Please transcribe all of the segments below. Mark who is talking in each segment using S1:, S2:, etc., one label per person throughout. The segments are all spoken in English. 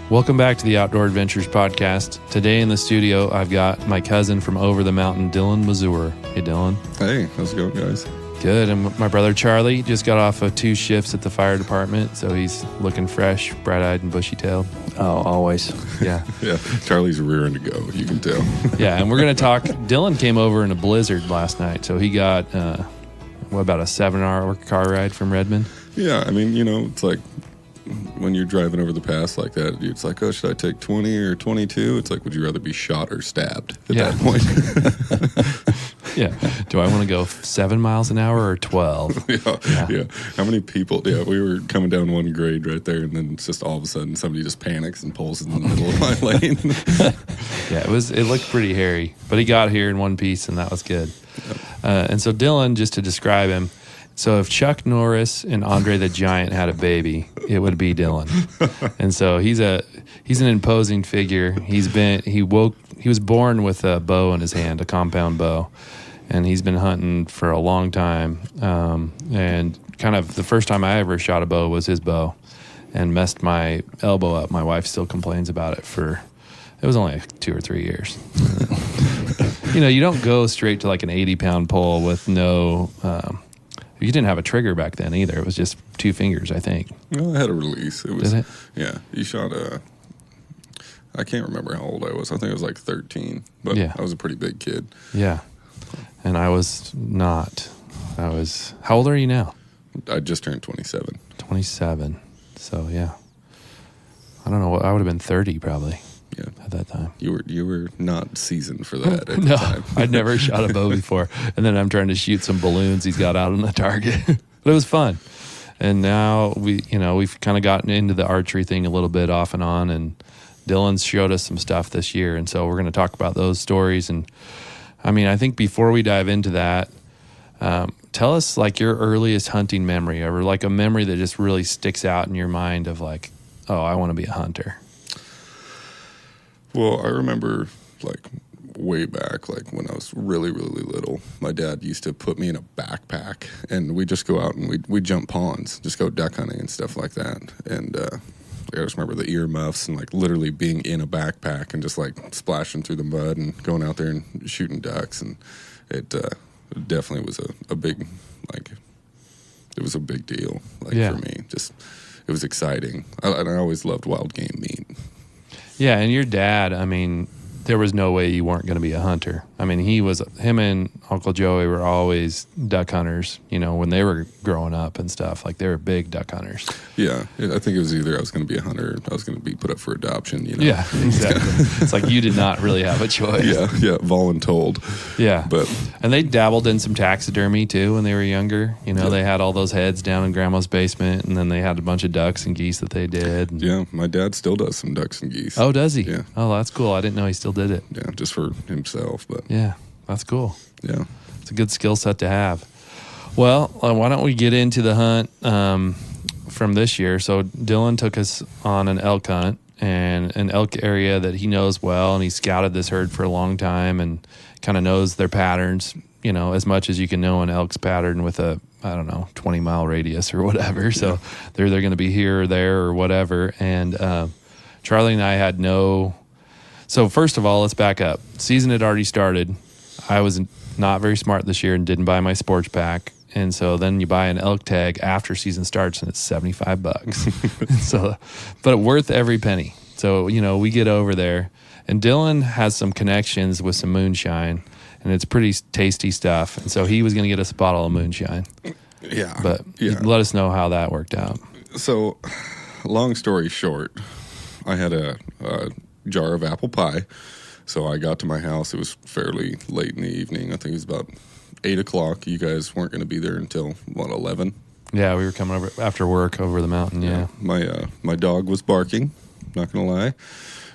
S1: Welcome back to the Outdoor Adventures Podcast. Today in the studio, I've got my cousin from over the mountain, Dylan Mazour. Hey, Dylan.
S2: Hey, how's it going, guys?
S1: Good. And my brother Charlie just got off of 2 shifts at the fire department, so he's looking fresh, bright-eyed, and bushy-tailed.
S3: Oh, always.
S1: Yeah.
S2: Yeah, Charlie's rearing to go, you can tell.
S1: Yeah, and we're going to talk. Dylan came over in a blizzard last night, so he got, about a 7-hour car ride from Redmond?
S2: Yeah, I mean, it's like when you're driving over the pass like that, it's like, oh, should I take 20 or 22? It's like, would you rather be shot or stabbed at that point?
S1: Yeah. Do I want to go 7 miles an hour or 12?
S2: Yeah. How many people? Yeah, we were coming down one grade right there, and then it's just all of a sudden somebody just panics and pulls in the middle of my lane.
S1: Yeah, it looked pretty hairy, but he got here in one piece, and that was good. And so Dylan, just to describe him, so if Chuck Norris and Andre the Giant had a baby, it would be Dylan. And so he's an imposing figure. He was born with a bow in his hand, a compound bow, and he's been hunting for a long time. And kind of the first time I ever shot a bow was his bow, and messed my elbow up. My wife still complains about it it was only 2 or 3 years. You don't go straight to like an 80-pound pole with no. You didn't have a trigger back then either. It was just 2 fingers, I think.
S2: Well, I had a release. It was,
S1: Did it?
S2: Yeah. You shot I can't remember how old I was. I think I was like 13, but
S1: yeah.
S2: I was a pretty big kid.
S1: Yeah. And I was not. How old are you now?
S2: I just turned 27.
S1: 27. So, yeah. I don't know. I would have been 30 probably.
S2: Yeah.
S1: At that time.
S2: You were not seasoned for that at
S1: No,
S2: the time.
S1: I'd never shot a bow before. And then I'm trying to shoot some balloons he's got out on the target. But it was fun. And now we've kind of gotten into the archery thing a little bit off and on, and Dylan's showed us some stuff this year. And so we're going to talk about those stories. And I mean, I think before we dive into that, tell us like your earliest hunting memory, or like a memory that just really sticks out in your mind of like, oh, I want to be a hunter.
S2: Well, I remember, like, way back, like, when I was really, really little, my dad used to put me in a backpack, and we'd just go out and we'd jump ponds, just go duck hunting and stuff like that. And I just remember the earmuffs and, like, literally being in a backpack and just, like, splashing through the mud and going out there and shooting ducks. And it definitely was a big, like, it was a big deal, like, for me. Just, it was exciting. And I always loved wild game meat.
S1: Yeah, and your dad, I mean, there was no way you weren't going to be a hunter. I mean, him and Uncle Joey were always duck hunters, when they were growing up and stuff. Like, they were big duck hunters. Yeah,
S2: I think it was either I was going to be a hunter or I was going to be put up for adoption,
S1: Yeah, exactly. It's like you did not really have a choice.
S2: Yeah, voluntold.
S1: Yeah. And they dabbled in some taxidermy, too, when they were younger. They had all those heads down in Grandma's basement, and then they had a bunch of ducks and geese that they did.
S2: Yeah, my dad still does some ducks and geese.
S1: Oh, does he?
S2: Yeah.
S1: Oh, that's cool. I didn't know he still did it.
S2: Yeah, just for himself, but
S1: yeah, that's cool.
S2: Yeah,
S1: it's a good skill set to have. Well, why don't we get into the hunt from this year? So Dylan took us on an elk hunt, and an elk area that he knows well, and he scouted this herd for a long time and kind of knows their patterns, as much as you can know an elk's pattern with a 20-mile radius or whatever. So they're going to be here or there or whatever. And Charlie and I had no. So first of all, let's back up. Season had already started. I was not very smart this year and didn't buy my sports pack. And so then you buy an elk tag after season starts, and it's $75. So, but worth every penny. So, we get over there, and Dylan has some connections with some moonshine, and it's pretty tasty stuff. And so he was going to get us a bottle of moonshine.
S2: Yeah.
S1: But let us know how that worked out.
S2: So, long story short, I had a jar of apple pie. So I got to my house. It was fairly late in the evening. I think it was about 8 o'clock. You guys weren't going to be there until, 11?
S1: Yeah, we were coming over after work over the mountain, yeah.
S2: My dog was barking, not going to lie.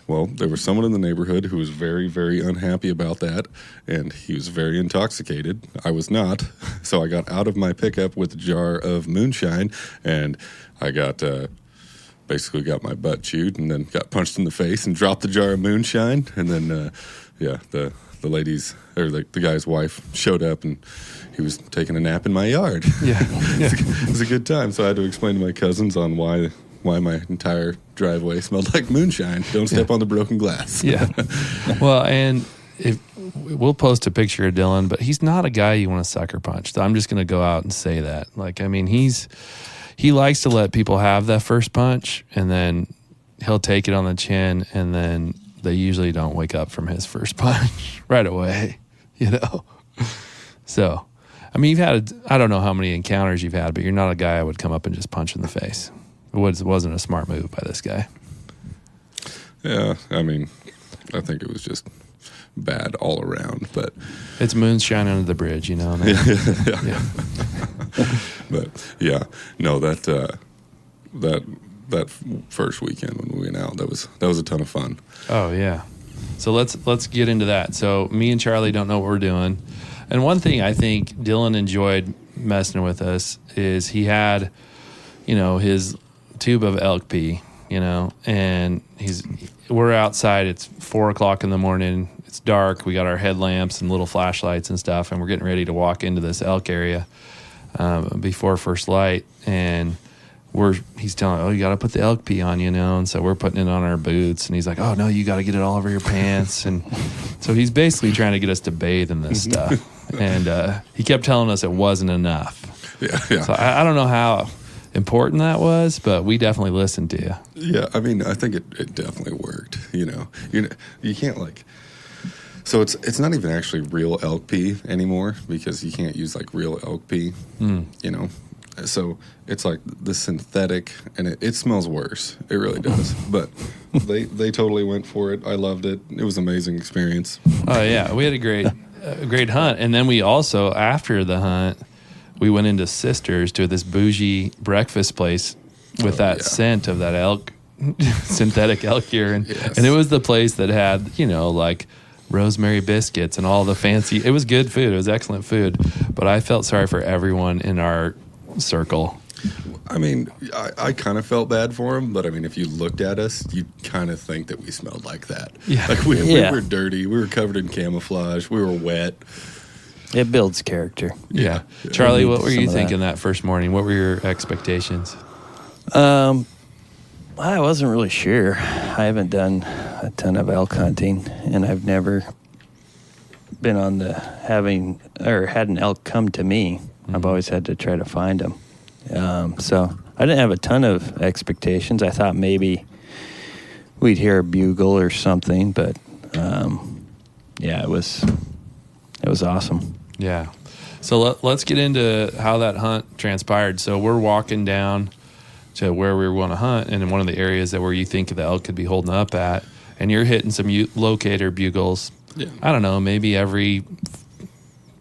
S2: Well, there was someone in the neighborhood who was very, very unhappy about that, and he was very intoxicated. I was not. So I got out of my pickup with a jar of moonshine, and I basically got my butt chewed and then got punched in the face and dropped the jar of moonshine. And then, the ladies, or the guy's wife showed up, and he was taking a nap in my yard.
S1: Yeah.
S2: It was a good time. So I had to explain to my cousins on why why my entire driveway smelled like moonshine. Don't step on the broken glass.
S1: Yeah. Well, and we'll post a picture of Dylan, but he's not a guy you want to sucker punch. So I'm just going to go out and say that. Like, I mean, he likes to let people have that first punch, and then he'll take it on the chin, and then they usually don't wake up from his first punch right away, you know? So, I mean, I don't know how many encounters you've had, but you're not a guy I would come up and just punch in the face. It wasn't a smart move by this guy.
S2: Yeah, I mean, I think it was just bad all around, but
S1: it's moonshine under the bridge, you know?
S2: Yeah. But yeah, no, that first weekend when we went out, that was a ton of fun.
S1: Oh yeah. So let's get into that. So me and Charlie don't know what we're doing. And one thing I think Dylan enjoyed messing with us is he had, you know, his tube of elk pee, you know, and we're outside. It's 4:00 in the morning. It's dark. We got our headlamps and little flashlights and stuff, and we're getting ready to walk into this elk area before first light. And he's telling, you got to put the elk pee on, you know, and so we're putting it on our boots, and he's like, oh no, you got to get it all over your pants. And so he's basically trying to get us to bathe in this stuff, and he kept telling us it wasn't enough.
S2: Yeah.
S1: So I don't know how important that was, but we definitely listened to you.
S2: Yeah, I mean, I think it definitely worked. You know, you can't like. So it's not even actually real elk pee anymore, because you can't use like real elk pee. You know. So it's like the synthetic, and it smells worse. It really does. But they totally went for it. I loved it. It was an amazing experience.
S1: Oh yeah, we had a great hunt, and then we also, after the hunt, we went into Sisters to this bougie breakfast place with that scent of that elk, synthetic elk urine, and it was the place that had, you know, like rosemary biscuits and all the fancy. It was good food. It was excellent food, but I felt sorry for everyone in our circle.
S2: I mean, I kind of felt bad for him, but I mean, if you looked at us, you'd kind of think that we smelled like that.
S1: Yeah.
S2: Like we were dirty. We were covered in camouflage. We were wet.
S3: It builds character.
S1: Yeah. Charlie, what were you thinking that first morning? What were your expectations?
S3: I wasn't really sure. I haven't done a ton of elk hunting, and I've never been on had an elk come to me. I've always had to try to find them. So I didn't have a ton of expectations. I thought maybe we'd hear a bugle or something, but yeah, it was awesome.
S1: Yeah. So let's get into how that hunt transpired. So we're walking down to where we were going to hunt, and in one of the areas where you think the elk could be holding up at, and you're hitting some locator bugles. Yeah. I don't know, maybe every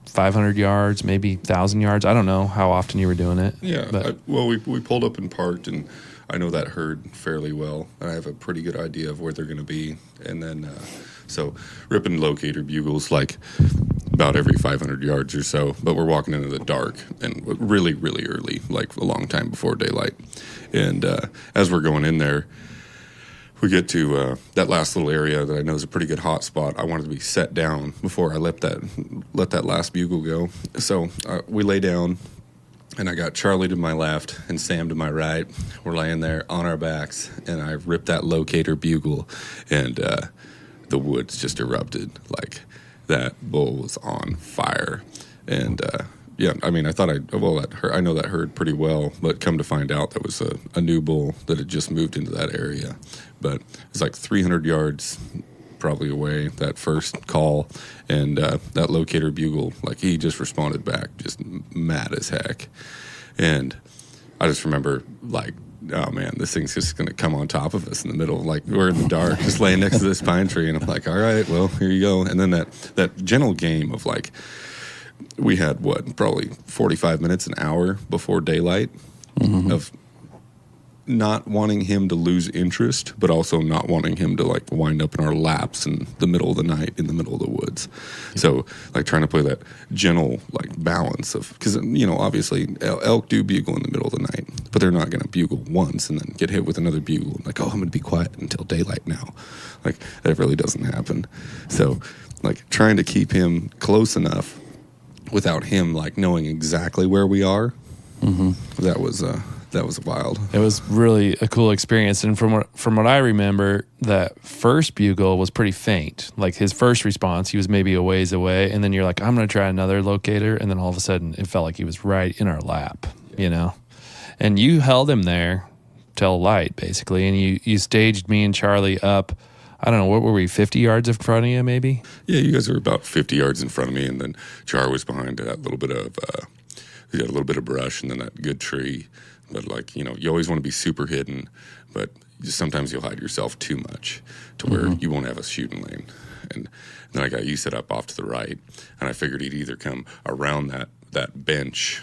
S1: 500 yards, maybe 1,000 yards. I don't know how often you were doing it.
S2: Yeah. We pulled up and parked, and I know that herd fairly well, and I have a pretty good idea of where they're going to be. And then, so ripping locator bugles like about every 500 yards or so, but we're walking into the dark and really, really early, like a long time before daylight. And as we're going in there, we get to that last little area that I know is a pretty good hot spot. I wanted to be set down before I let that last bugle go. So we lay down, and I got Charlie to my left and Sam to my right. We're laying there on our backs, and I ripped that locator bugle, and the woods just erupted. Like, that bull was on fire. And yeah, I mean, I know that herd pretty well, but come to find out, that was a new bull that had just moved into that area. But it's like 300 yards probably away, that first call, and that locator bugle, like, he just responded back just mad as heck. And I just remember, like, oh man, this thing's just going to come on top of us in the middle. Like, we're in the dark, just laying next to this pine tree, and I'm like, all right, well, here you go. And then that gentle game of, like, we had probably 45 minutes, an hour before daylight of not wanting him to lose interest, but also not wanting him to, like, wind up in our laps in the middle of the night in the middle of the woods. So, like, trying to play that gentle, like, balance of, because, you know, obviously elk do bugle in the middle of the night, but they're not going to bugle once and then get hit with another bugle. Like, oh, I'm going to be quiet until daylight now. Like, that really doesn't happen. So, like, trying to keep him close enough without him, like, knowing exactly where we are. That That was wild.
S1: It was really a cool experience. And from what I remember, that first bugle was pretty faint. Like his first response, he was maybe a ways away. And then you're like, I'm going to try another locator. And then all of a sudden, it felt like he was right in our lap, you know? And you held him there till light, basically. And you staged me and Charlie up. I don't know, what were we, 50 yards in front of you, maybe?
S2: Yeah, you guys were about 50 yards in front of me, and then Char was behind that little bit of, we got a little bit of brush and then that good tree. But, like, you know, you always want to be super hidden, but sometimes you'll hide yourself too much to where you won't have a shooting lane. And then I got you set up off to the right, and I figured he'd either come around that bench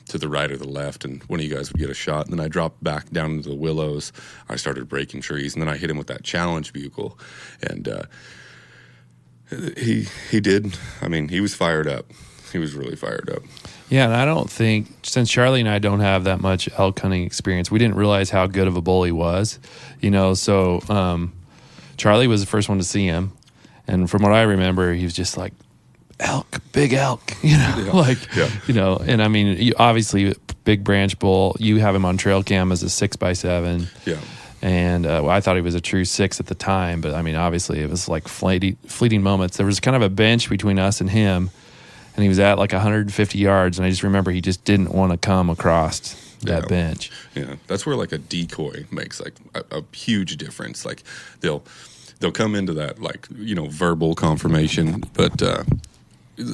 S2: to the right or the left, and one of you guys would get a shot. And then I dropped back down into the willows. I started breaking trees, and then I hit him with that challenge bugle. And he did. I mean, he was fired up. He was really fired up.
S1: Yeah, and I don't think, since Charlie and I don't have that much elk hunting experience, we didn't realize how good of a bull he was. You know, so Charlie was the first one to see him. And from what I remember, he was just like, elk, big elk, you know, you know, and I mean, obviously big branch bull, you have him on trail cam as a 6x7. Yeah. And I thought he was a true 6 at the time, but I mean, obviously it was like fleeting moments. There was kind of a bench between us and him, and he was at like 150 yards. And I just remember he just didn't want to come across that bench.
S2: Yeah. That's where like a decoy makes like a huge difference. Like they'll come into that, like, you know, verbal confirmation, but,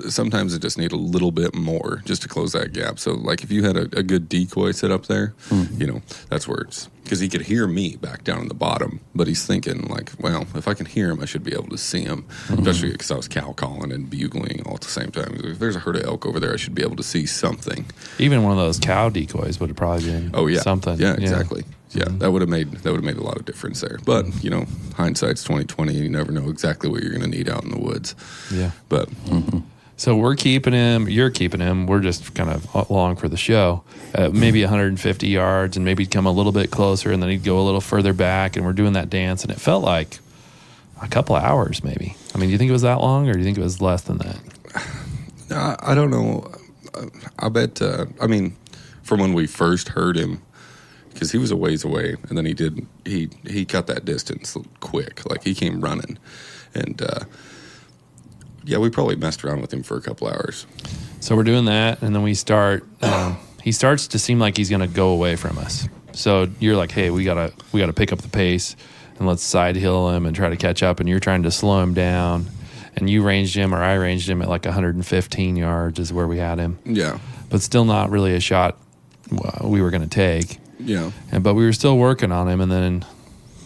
S2: sometimes it just need a little bit more just to close that gap. So, like, if you had a good decoy set up there, you know, that's where it's, because he could hear me back down in the bottom, but he's thinking, like, well, if I can hear him, I should be able to see him, especially because I was cow calling and bugling all at the same time. If there's a herd of elk over there, I should be able to see something.
S1: Even one of those cow decoys would have probably been something.
S2: Yeah, exactly. Yeah, that would have made a lot of difference there. But, you know, hindsight's 20/20. You never know exactly what you're going to need out in the woods.
S1: Yeah.
S2: But...
S1: So we're keeping him, you're keeping him, we're just kind of along for the show, maybe 150 yards, and maybe he'd come a little bit closer, and then he'd go a little further back, and we're doing that dance, and it felt like a couple of hours maybe. I mean, do you think it was that long, or do you think it was less than that?
S2: I don't know. I bet, I mean, from when we first heard him, because he was a ways away, and then he cut that distance quick. Like, he came running, and... yeah, we probably messed around with him for a couple hours.
S1: So we're doing that, and then we start. He starts to seem like he's going to go away from us. So you're like, "Hey, we gotta pick up the pace, and let's side hill him and try to catch up." And you're trying to slow him down, and you ranged him, or I ranged him at like 115 yards is where we had him.
S2: Yeah,
S1: but still not really a shot we were going to take.
S2: Yeah,
S1: but we were still working on him, and then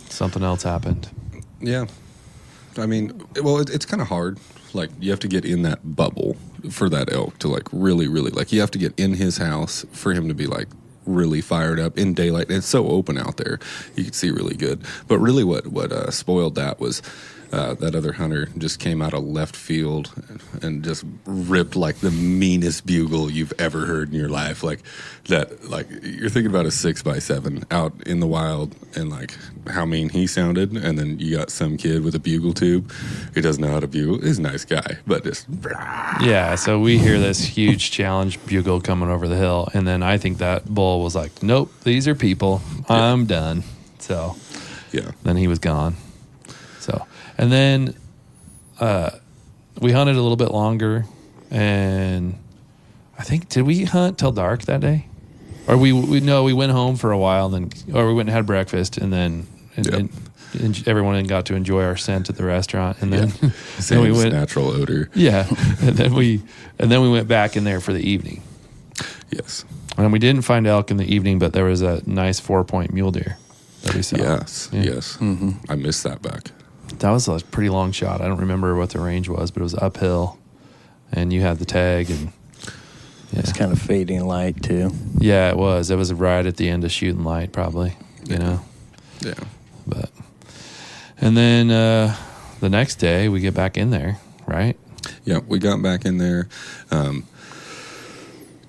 S1: something else happened.
S2: Yeah, I mean, well, it's kind of hard. Like, you have to get in that bubble for that elk to, like, really, really, like, you have to get in his house for him to be, like, really fired up in daylight. It's so open out there. You can see really good. But really what spoiled that was that other hunter just came out of left field and just ripped, like, the meanest bugle you've ever heard in your life. Like, that, like, you're thinking about a 6x7 out in the wild and, like, how mean he sounded, and then you got some kid with a bugle tube who doesn't know how to bugle. He's a nice guy, but just...
S1: Yeah, so we hear this huge challenge bugle coming over the hill, and then I think that bull was like, nope, these are people. I'm done. So then he was gone. So... And then we hunted a little bit longer, and I think, did we hunt till dark that day? Or we went home for a while, and then, or we went and had breakfast, and then and everyone got to enjoy our scent at the restaurant, and then,
S2: then we went natural odor.
S1: Yeah, and then we went back in there for the evening.
S2: Yes,
S1: and we didn't find elk in the evening, but there was a nice 4-point mule deer that we saw.
S2: Yes. Mm-hmm. I missed that back.
S1: That was a pretty long shot. I don't remember what the range was, but it was uphill, and you had the tag, and
S3: it's kind of fading light too.
S1: Yeah, it was. It was right at the end of shooting light, probably. You know.
S2: Yeah.
S1: But and then the next day we get back in there, right?
S2: Yeah, we got back in there.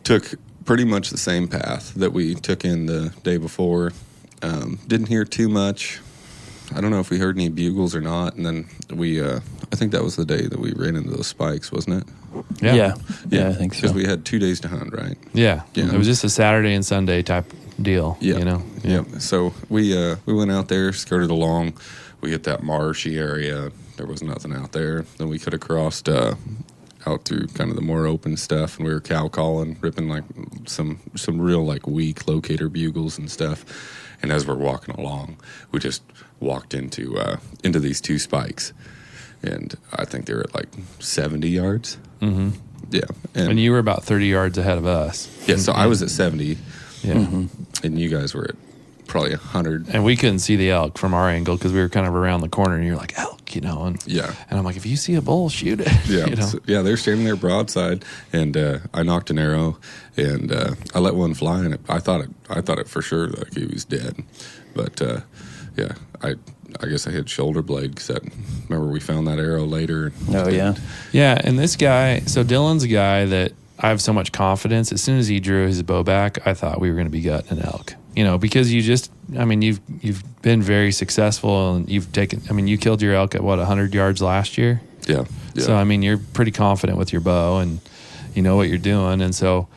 S2: Took pretty much the same path that we took in the day before. Didn't hear too much. I don't know if we heard any bugles or not, and then we, I think that was the day that we ran into those spikes, wasn't it?
S3: Yeah, I think so.
S2: Because we had 2 days to hunt, right?
S1: Yeah. It was just a Saturday and Sunday type deal.
S2: Yeah.
S1: You know.
S2: Yeah. So we went out there, skirted along. We hit that marshy area. There was nothing out there. Then we could have crossed out through kind of the more open stuff, and we were cow calling, ripping like some real like weak locator bugles and stuff. And as we're walking along, we just walked into these two spikes, and I think they were at like 70 yards.
S1: Mm-hmm.
S2: Yeah,
S1: and you were about 30 yards ahead of us.
S2: Yeah, so I was at 70.
S1: Yeah,
S2: and you guys were at probably 100.
S1: And we couldn't see the elk from our angle because we were kind of around the corner, and you're like, elk, you know. And
S2: yeah,
S1: and I'm like, if you see a bull, shoot it.
S2: Yeah,
S1: you know?
S2: So, yeah, they're standing there broadside, and I knocked an arrow, and I let one fly, and I thought it for sure like he was dead, but yeah, I guess I hit shoulder blade because remember we found that arrow later.
S3: Oh yeah,
S1: yeah. And this guy, so Dylan's a guy that I have so much confidence. As soon as he drew his bow back, I thought we were going to be gutting an elk. You know, because you've been very successful, and you killed your elk at 100 yards last year.
S2: Yeah.
S1: So I mean, you're pretty confident with your bow, and you know what you're doing. And so,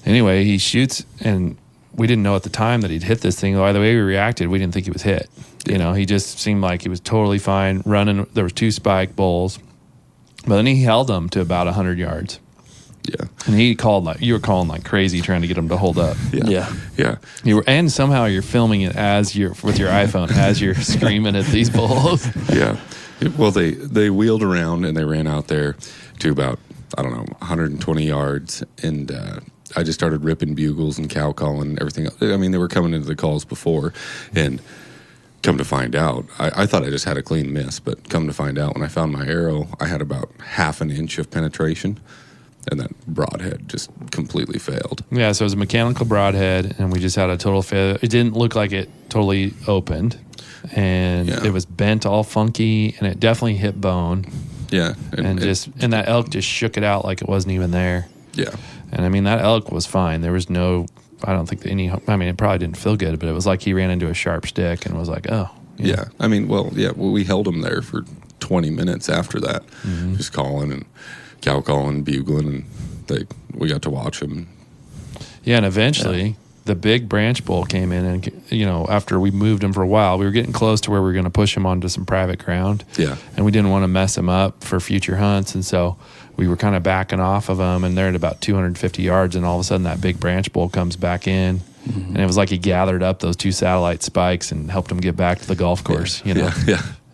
S1: anyway, he shoots, and we didn't know at the time that he'd hit this thing. By the way we reacted, we didn't think he was hit. You know, he just seemed like he was totally fine running. There was 2 spike bulls, but then he held them to about 100 yards.
S2: Yeah,
S1: and he called you were calling like crazy, trying to get him to hold up.
S2: Yeah.
S1: You were, and somehow you're filming it with your iPhone as you're screaming at these bulls.
S2: Yeah. Well, they wheeled around and they ran out there to about 120 yards, and I just started ripping bugles and cow calling and everything. I mean, they were coming into the calls before, and come to find out, I thought I just had a clean miss, but come to find out, when I found my arrow, I had about half an inch of penetration. And that broadhead just completely failed.
S1: Yeah, so it was a mechanical broadhead, and we just had a total failure. It didn't look like it totally opened, and it was bent all funky, and it definitely hit bone.
S2: Yeah.
S1: And that elk just shook it out like it wasn't even there.
S2: Yeah.
S1: And I mean, that elk was fine. There was no, I don't think it probably didn't feel good, but it was like he ran into a sharp stick and was like, oh.
S2: Yeah. I mean, we held him there for 20 minutes after that, just calling and cow calling, bugling, and we got to watch him.
S1: Yeah, and eventually the big branch bull came in, and after we moved him for a while, we were getting close to where we were going to push him onto some private ground.
S2: Yeah, and
S1: we didn't want to mess him up for future hunts, and so we were kind of backing off of him, and they're at about 250 yards, and all of a sudden that big branch bull comes back in, and it was like he gathered up those 2 satellite spikes and helped him get back to the golf course.
S2: Yeah.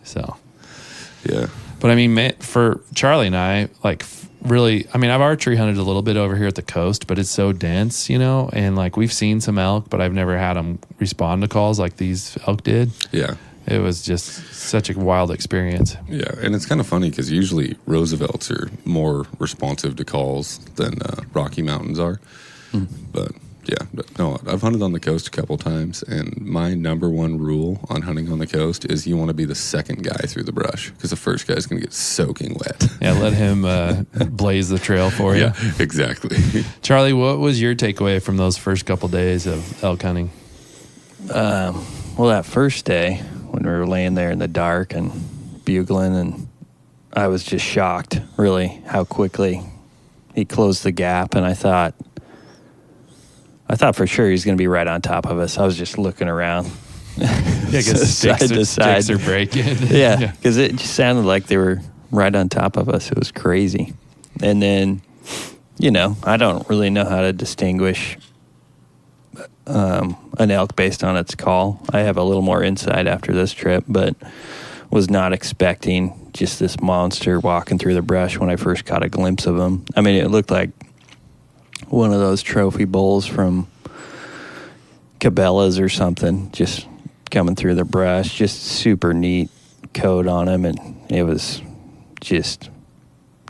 S1: So.
S2: Yeah.
S1: But I mean, for Charlie and I, like, really, I mean, I've archery hunted a little bit over here at the coast, but it's so dense, and like we've seen some elk, but I've never had them respond to calls like these elk did.
S2: Yeah.
S1: It was just such a wild experience.
S2: Yeah, and it's kind of funny because usually Roosevelts are more responsive to calls than Rocky Mountains are. But yeah, no, I've hunted on the coast a couple times, and my number one rule on hunting on the coast is you want to be the second guy through the brush because the first guy's going to get soaking wet.
S1: Yeah, let him blaze the trail for you.
S2: Yeah, exactly.
S1: Charlie, what was your takeaway from those first couple days of elk hunting?
S3: Well, that first day when we were laying there in the dark and bugling, and I was just shocked, really, how quickly he closed the gap, and I thought for sure he's going to be right on top of us. I was just looking around.
S1: Yeah, because sticks are breaking.
S3: Yeah, because it just sounded like they were right on top of us. It was crazy. And then, I don't really know how to distinguish an elk based on its call. I have a little more insight after this trip, but was not expecting just this monster walking through the brush when I first caught a glimpse of him. I mean, it looked like one of those trophy bulls from Cabela's or something, just coming through the brush, just super neat coat on him, and it was just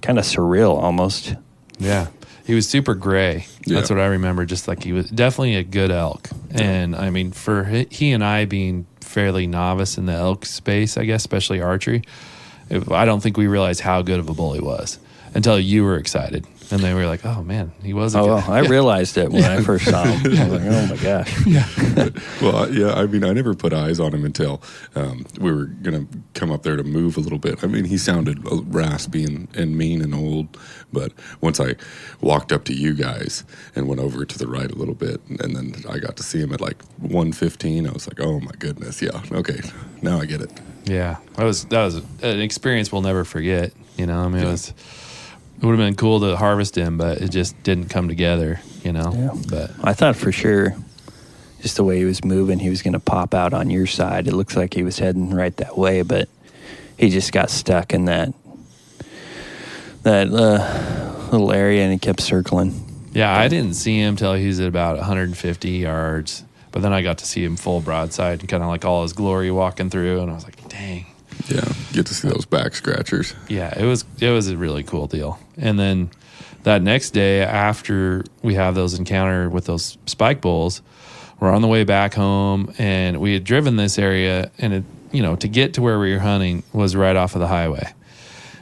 S3: kind of surreal almost.
S1: Yeah. He was super gray.
S2: Yeah.
S1: That's what I remember, just like he was definitely a good elk. And I mean, for he and I being fairly novice in the elk space, I guess, especially archery, I don't think we realized how good of a bull he was. until you were excited. And they were like, oh, man, he was a
S3: Oh,
S1: guy.
S3: well, I realized it when I first saw him. I was like, oh, my gosh.
S2: Well, yeah, I mean, I never put eyes on him until we were going to come up there to move a little bit. I mean, he sounded raspy and mean and old, but once I walked up to you guys and went over to the right a little bit, and then I got to see him at like 1:15, I was like, oh, my goodness, yeah, okay, now I get it.
S1: Yeah, that was an experience we'll never forget. You know, I mean, it would have been cool to harvest him, but it just didn't come together. You know, but
S3: I thought for sure, just the way he was moving, he was going to pop out on your side. It looks like he was heading right that way, but he just got stuck in that little area, and he kept circling.
S1: Yeah, I didn't see him till he was at about 150 yards. But then I got to see him full broadside and kind of like all his glory walking through, and I was like, dang.
S2: Yeah, get to see those back scratchers.
S1: Yeah, it was a really cool deal. And then that next day, after we have those encounter with those spike bulls, we're on the way back home, and we had driven this area, and it, you know, to get to where we were hunting was right off of the highway.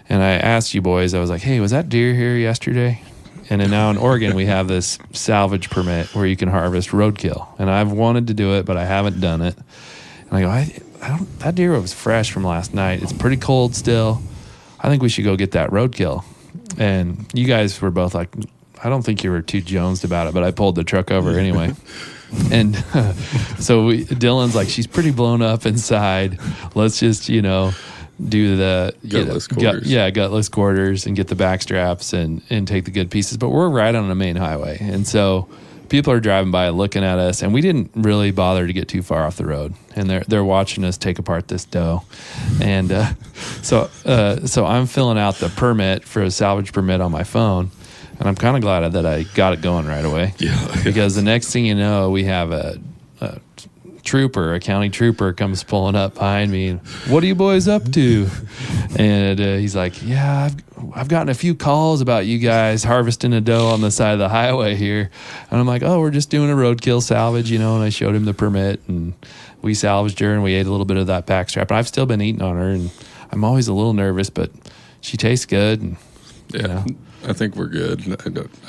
S1: And I asked you boys, I was like, hey, was that deer here yesterday? And then now in Oregon, we have this salvage permit where you can harvest roadkill. And I've wanted to do it, but I haven't done it. And I go, I don't, that deer was fresh from last night. It's pretty cold still. I think we should go get that roadkill. And you guys were both like, I don't think you were too jonesed about it, but I pulled the truck over anyway. And so Dylan's like, she's pretty blown up inside. Let's just, you know, do the
S2: gutless quarters.
S1: Gutless quarters and get the back straps and take the good pieces. But we're right on a main highway. And so people are driving by looking at us, and we didn't really bother to get too far off the road. And they're watching us take apart this doe. And so I'm filling out the permit for a salvage permit on my phone. And I'm kind of glad that I got it going right away.
S2: Yeah.
S1: Because the next thing you know, we have a county trooper comes pulling up behind me. And, what are you boys up to? And he's like, yeah, I've gotten a few calls about you guys harvesting a doe on the side of the highway here. And I'm like, oh, we're just doing a roadkill salvage, you know. And I showed him the permit, and we salvaged her, and we ate a little bit of that backstrap. And I've still been eating on her, and I'm always a little nervous, but she tastes good. And,
S2: yeah. You know. I think we're good.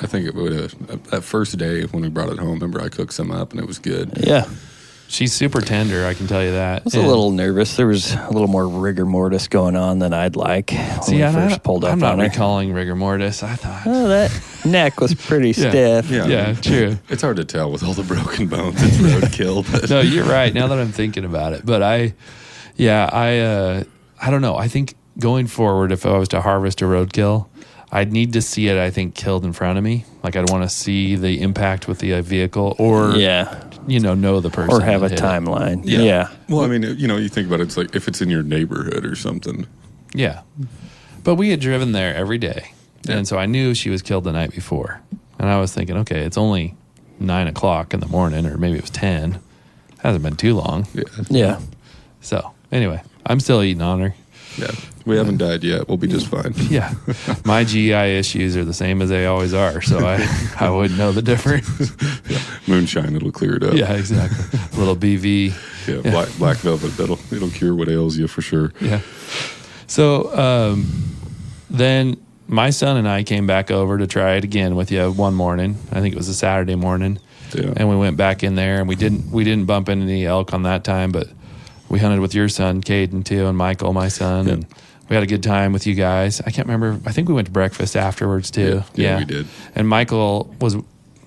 S2: I think it would have, that first day when we brought it home, remember I cooked some up and it was good.
S3: Yeah.
S1: She's super tender, I can tell you that.
S3: I was a little nervous. There was a little more rigor mortis going on than I'd like when we first pulled up on her.
S1: I'm not recalling rigor mortis. I thought.
S3: Oh, that neck was pretty stiff.
S1: Yeah, true.
S2: It's hard to tell with all the broken bones. It's roadkill. But.
S1: No, you're right. Now that I'm thinking about it, but I don't know. I think going forward, if I was to harvest a roadkill, I'd need to see it, I think, killed in front of me. Like, I'd want to see the impact with the vehicle, or, know the person.
S3: Or have a timeline. Yeah.
S2: Well, I mean, you think about it, it's like if it's in your neighborhood or something.
S1: Yeah. But we had driven there every day. Yeah. And so I knew she was killed the night before. And I was thinking, okay, it's only 9 o'clock in the morning, or maybe it was 10. Hasn't been too long.
S3: Yeah.
S1: So, anyway, I'm still eating on her.
S2: Yeah, we haven't died yet. We'll be just fine.
S1: Yeah, my GI issues are the same as they always are, so I wouldn't know the difference.
S2: Yeah. Moonshine, it'll clear it up.
S1: Yeah, exactly. A little BV.
S2: Yeah, black velvet, it'll cure what ails you for sure.
S1: Yeah. So then my son and I came back over to try it again with you one morning. I think it was a Saturday morning.
S2: Yeah.
S1: And we went back in there, and we didn't bump into any elk on that time, but we hunted with your son, Caden, too, and Michael, my son, and we had a good time with you guys. I can't remember. I think we went to breakfast afterwards, too.
S2: Yeah, we did.
S1: And Michael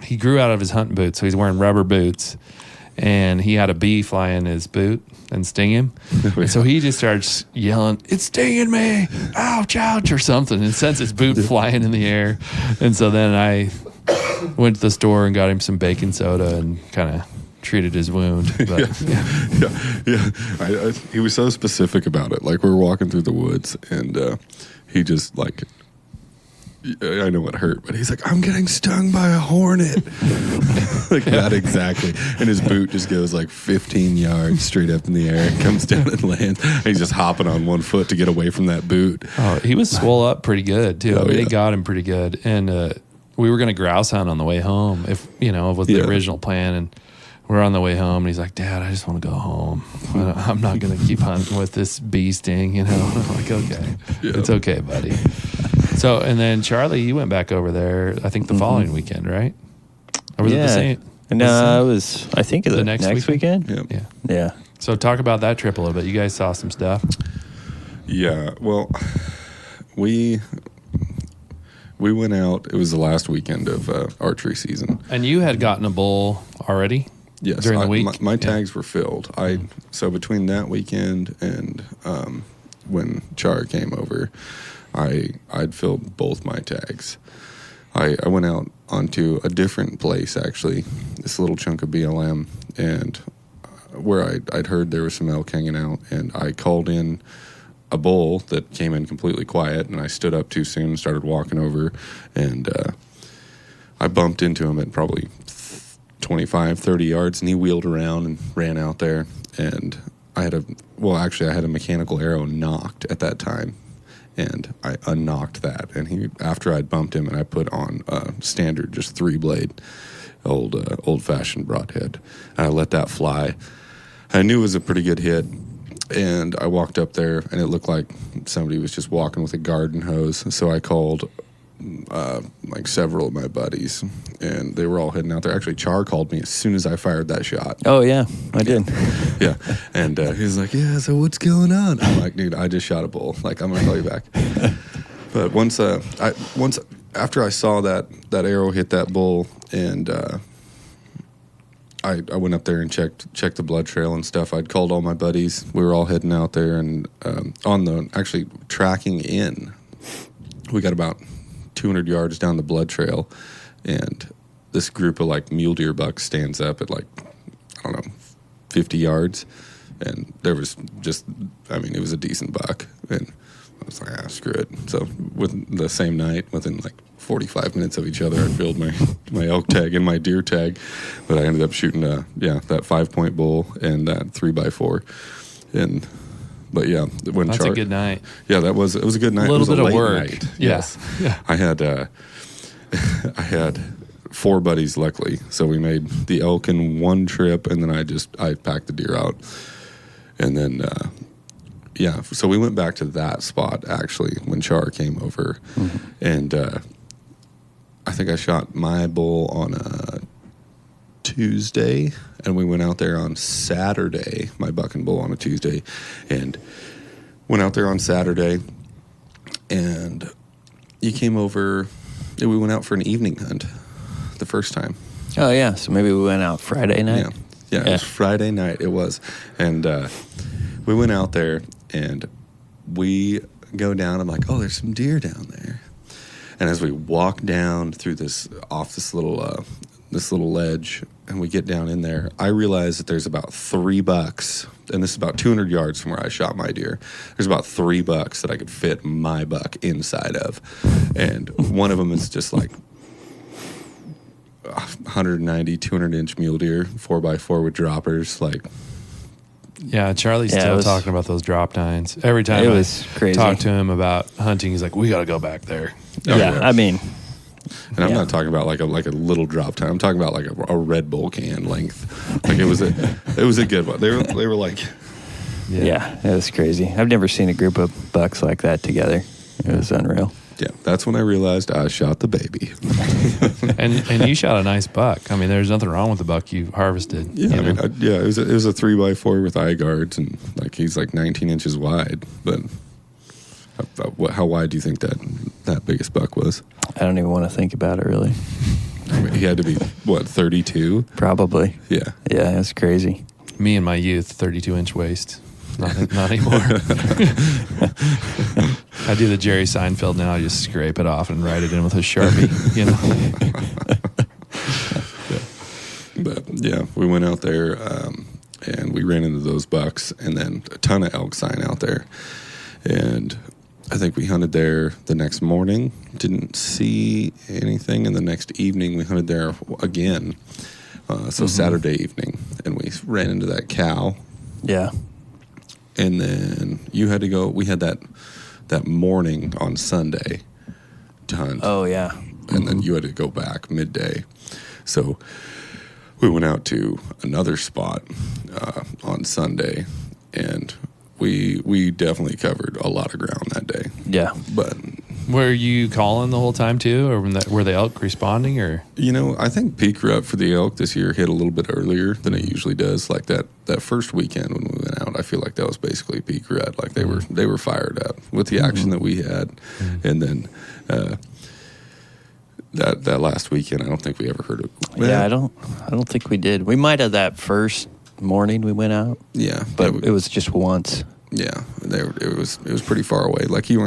S1: he grew out of his hunting boots, so he's wearing rubber boots, and he had a bee fly in his boot and sting him. And so he just starts yelling, "It's stinging me! Ouch, ouch," or something, and sends his boot flying in the air. And so then I went to the store and got him some baking soda and kind of treated his wound. But,
S2: he was so specific about it. Like, we were walking through the woods, and he just, like, I know it hurt, but he's like, "I'm getting stung by a hornet." Like that exactly. And his boot just goes like 15 yards straight up in the air and comes down and lands. And he's just hopping on one foot to get away from that boot.
S1: Oh, he was swole up pretty good, too. I mean, they got him pretty good. And we were going to grouse hunt on the way home, with the original plan. And we're on the way home, and he's like, "Dad, I just want to go home. I'm not going to keep hunting with this bee sting, And I'm like, okay, it's okay, buddy." So, and then Charlie, you went back over there, I think the following weekend, right? Or was it the same?
S3: No, it was, I think, the next weekend.
S2: Yep.
S1: Yeah.
S3: Yeah.
S1: So talk about that trip a little bit. You guys saw some stuff.
S2: Yeah. Well, we went out. It was the last weekend of archery season.
S1: And you had gotten a bull already?
S2: Yes,
S1: During the week?
S2: My tags were filled. So between that weekend and when Char came over, I'd filled both my tags. I went out onto a different place, actually, this little chunk of BLM, and where I'd heard there was some elk hanging out, and I called in a bull that came in completely quiet, and I stood up too soon and started walking over, and I bumped into him at probably 25, 30 yards, and he wheeled around and ran out there, and I had a mechanical arrow knocked at that time, and I unknocked that, and after I'd bumped him and I put on a standard, just 3-blade, old-fashioned broadhead, and I let that fly. I knew it was a pretty good hit, and I walked up there, and it looked like somebody was just walking with a garden hose, so I called like several of my buddies, and they were all heading out there. Actually, Char called me as soon as I fired that shot.
S3: Oh, yeah, I did.
S2: Yeah, and he was like, "Yeah, so what's going on?" I'm like, "Dude, I just shot a bull. Like, I'm gonna call you back." But once after I saw that arrow hit that bull, and I went up there and checked the blood trail and stuff. I'd called all my buddies. We were all heading out there, and actually tracking in, we got about 200 yards down the blood trail, and this group of like mule deer bucks stands up at like, I don't know, 50 yards, and there was it was a decent buck, and I was like, screw it. So with the same night, within like 45 minutes of each other, I filled my elk tag and my deer tag, but I ended up shooting that 5-point bull and that 3x4, and. But yeah, when
S1: that's a good night.
S2: Yeah, it was a good night.
S1: A little bit of
S2: late
S1: work.
S2: Night.
S1: Yes.
S2: Yeah. I had 4 buddies, luckily, so we made the elk in one trip, and then I packed the deer out, and then so we went back to that spot actually when Char came over, and I think I shot my bull on a Tuesday, and we went out there on Saturday, my buck and bull on a Tuesday, and went out there on Saturday, and you came over, and we went out for an evening hunt the first time.
S3: Oh, yeah, so maybe we went out Friday night?
S2: Yeah, it was Friday night, it was, and we went out there, and we go down, I'm like, oh, there's some deer down there, and as we walk down through this little ledge, and we get down in there, I realize that there's about 3 bucks, and this is about 200 yards from where I shot my deer. There's about 3 bucks that I could fit my buck inside of, and one of them is just like 190, 200-inch mule deer, 4x4 with droppers, like.
S1: Yeah, Charlie's still talking about those drop tines. Every time I talk to him about hunting, he's like, "We got to go back there."
S3: I mean.
S2: And I'm not talking about like a little drop time. I'm talking about like a Red Bull can length. Like it was a good one. They were like,
S3: yeah, it was crazy. I've never seen a group of bucks like that together. It was unreal.
S2: Yeah, that's when I realized I shot the baby.
S1: and you shot a nice buck. I mean, there's nothing wrong with the buck you harvested.
S2: Yeah, it was a 3x4 with eye guards, and like he's like 19 inches wide. But how wide do you think that biggest buck was?
S3: I don't even want to think about it, really.
S2: I mean, he had to be, 32?
S3: Probably.
S2: Yeah.
S3: Yeah, it's crazy.
S1: Me in my youth, 32-inch waist. Not anymore. I do the Jerry Seinfeld now. I just scrape it off and write it in with a Sharpie,
S2: But, yeah, we went out there, and we ran into those bucks, and then a ton of elk sign out there. And I think we hunted there the next morning, didn't see anything, and the next evening we hunted there again. Saturday evening, and we ran into that cow.
S3: Yeah.
S2: And then you had to go, we had that morning on Sunday to hunt.
S3: Oh, yeah.
S2: And then you had to go back midday. So we went out to another spot on Sunday, and we definitely covered a lot of ground that day.
S3: Yeah.
S2: But
S1: Were you calling the whole time too, or were the elk responding? Or
S2: I think peak rut for the elk this year hit a little bit earlier than it usually does. Like that first weekend when we went out, I feel like that was basically peak rut. Like they were fired up with the action that we had, and then that last weekend, I don't think we ever heard it.
S3: Yeah, I don't think we did. We might have that first morning we went out.
S2: Yeah,
S3: but it was just once.
S2: Yeah, it was pretty far away. Like he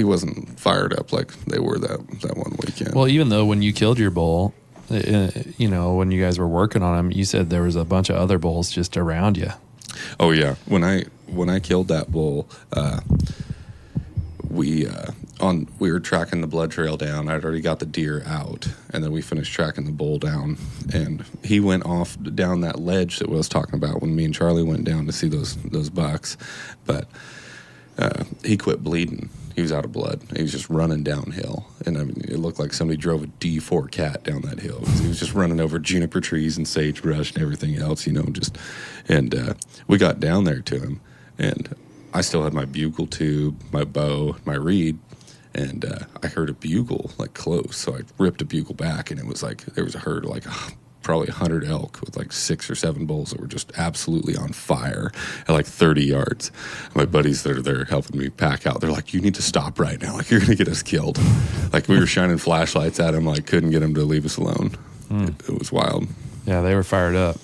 S2: wasn't fired up like they were that one weekend.
S1: well, even though when you killed your bull, when you guys were working on him, you said there was a bunch of other bulls just around you.
S2: Oh yeah, when I killed that bull, we were tracking the blood trail down. I'd already got the deer out, and then we finished tracking the bull down, and he went off down that ledge that I was talking about when me and Charlie went down to see those bucks, but he quit bleeding. He was out of blood. He was just running downhill, and I mean, it looked like somebody drove a D4 cat down that hill. He was just running over juniper trees and sagebrush and everything else, and we got down there to him, and I still had my bugle tube, my bow, my reed, and I heard a bugle like close, so I ripped a bugle back, and it was like there was a herd of like probably 100 elk with like 6 or 7 bulls that were just absolutely on fire at like 30 yards. My buddies that are there helping me pack out, they're like, "You need to stop right now. Like you're gonna get us killed." Like we were shining flashlights at him, like couldn't get him to leave us alone. It was wild.
S1: Yeah, they were fired up.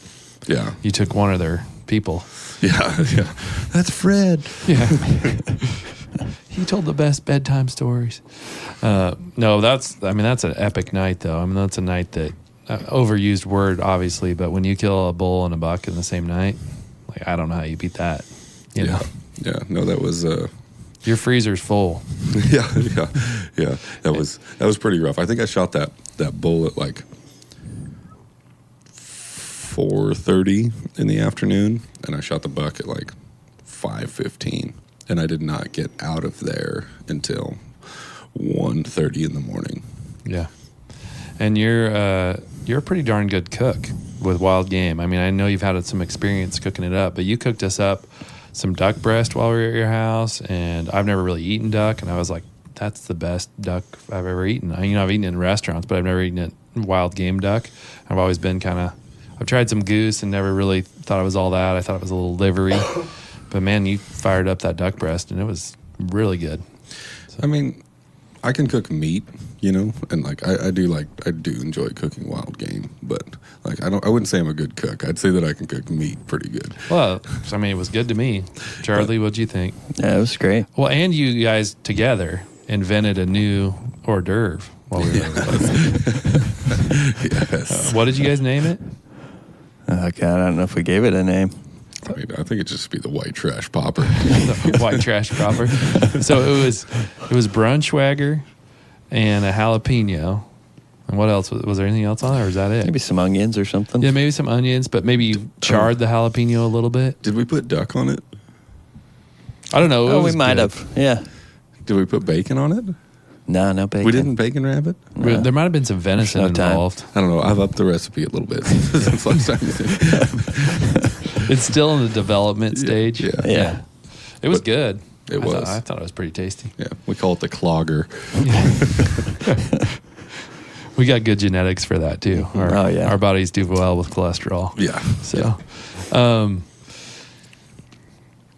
S2: Yeah,
S1: You took one of their people.
S2: yeah. That's Fred.
S1: Yeah. He told the best bedtime stories. No, that's an epic night, though. I mean, that's a night that, overused word, obviously, but when you kill a bull and a buck in the same night, like, I don't know how you beat that. You know?
S2: Yeah. No, that was...
S1: Your freezer's full.
S2: Yeah. That was pretty rough. I think I shot that bull at like 4:30 in the afternoon, and I shot the buck at like 5:15, and I did not get out of there until 1:30 in the morning.
S1: Yeah, and you're a pretty darn good cook with wild game. I mean, I know you've had some experience cooking it up, but you cooked us up some duck breast while we were at your house, and I've never really eaten duck, and I was like, that's the best duck I've ever eaten. I've eaten it in restaurants, but I've never eaten it wild game duck. I've always been I've tried some goose and never really thought it was all that. I thought it was a little livery. But, man, you fired up that duck breast, and it was really good. So.
S2: I mean, I can cook meat, and, like, I do enjoy cooking wild game. But, like, I wouldn't say I'm a good cook. I'd say that I can cook meat pretty good.
S1: Well, I mean, it was good to me. Charlie, what'd you think?
S3: Yeah, it was great.
S1: Well, and you guys together invented a new hors d'oeuvre while we were
S2: Yes.
S1: What did you guys name it?
S3: God, I don't know if we gave it a name.
S2: I mean, I think it'd just be the white trash popper.
S1: The white trash popper. So it was Brunschwager and a jalapeno. And what else? Was there anything else on it, or is that it?
S3: Maybe some onions or something.
S1: Yeah, maybe some onions, but maybe you charred the jalapeno a little bit.
S2: Did we put duck on it?
S1: I don't know.
S3: We might have. Yeah.
S2: Did we put bacon on it?
S3: No bacon.
S2: We didn't bacon wrap it?
S3: No.
S1: There might have been some venison involved.
S2: I don't know. I've upped the recipe a little bit since last time.
S1: It's still in the development stage.
S3: Yeah.
S1: It was good.
S2: It was.
S1: I thought it was pretty tasty.
S2: Yeah, we call it the clogger.
S1: We got good genetics for that too. Our bodies do well with cholesterol.
S2: Yeah.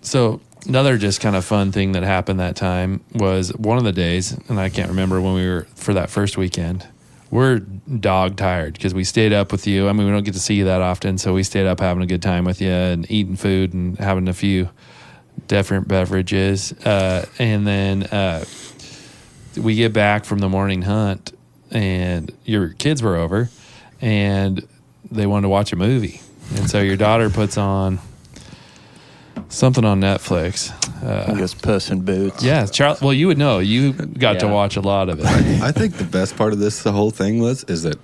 S1: So another just kind of fun thing that happened that time was one of the days, and I can't remember when we were for that first weekend. We're dog tired because we stayed up with you. I mean, we don't get to see you that often, so we stayed up having a good time with you and eating food and having a few different beverages. And then we get back from the morning hunt, and your kids were over, and they wanted to watch a movie. And so your daughter puts on something on Netflix.
S3: I think it was Puss in Boots.
S1: Yeah, well, you would know. You got to watch a lot of it.
S2: I think the best part of the whole thing is that